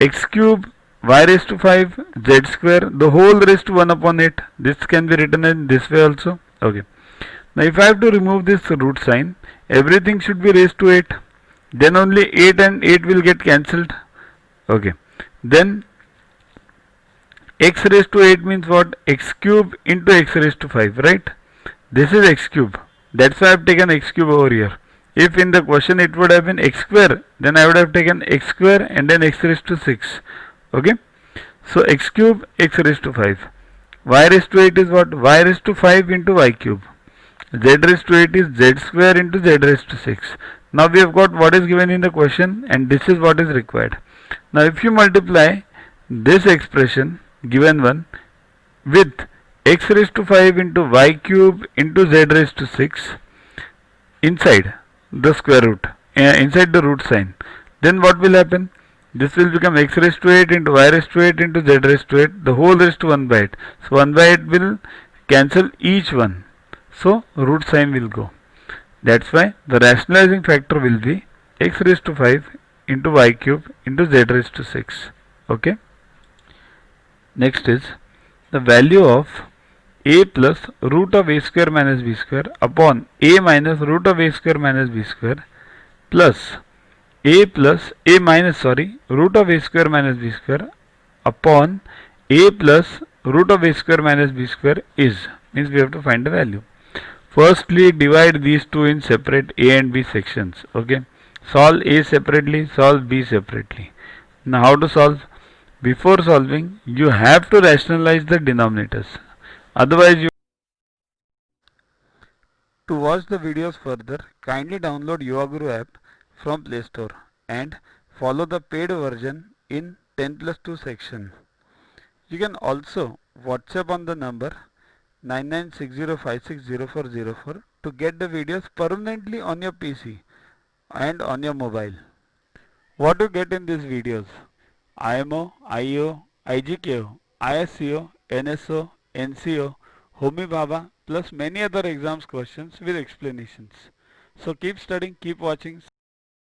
x cube y raised to 5 z square the whole raised to 1 upon 8. This can be written in this way also. Okay. Now if I have to remove this root sign, everything should be raised to 8. Then only 8 and 8 will get cancelled. Okay. Then x raised to 8 means what? X cube into x raised to 5, right? This is x cube. That's why I have taken x cube over here. If in the question it would have been x square, then I would have taken x square and then x raised to 6. Okay. So x cube, x raised to 5. Y raised to 8 is what? Y raised to 5 into y cube. Z raised to 8 is z square into z raised to 6. Now we have got what is given in the question and this is what is required. Now if you multiply this expression given one with x raised to 5 into y cube into z raised to 6 inside the square root, inside the root sign, then what will happen? This will become x raised to 8 into y raised to 8 into z raised to 8, the whole raised to 1 by 8. So 1 by 8 will cancel each one. So root sign will go. That's why the rationalizing factor will be x raised to 5 into y cube into z raised to 6. Okay. Next is the value of a plus root of a square minus b square upon a minus root of a square minus b square plus a minus root of a square minus b square upon a plus root of a square minus b square is, means we have to find the value. Firstly, divide these two in separate a and b sections. Okay. Solve a separately, solve b separately. Now how to solve? Before solving, you have to rationalize the denominators. Otherwise, you... To watch the videos further, kindly download YuvaGuru app from Play Store and follow the paid version in 10+2 section. You can also WhatsApp on the number 9960560404 to get the videos permanently on your PC and on your mobile. What to get in these videos? IMO, IO, IGKO, ISCO, NSO, NCO, Homi Bhabha plus many other exams questions with explanations. So keep studying, keep watching.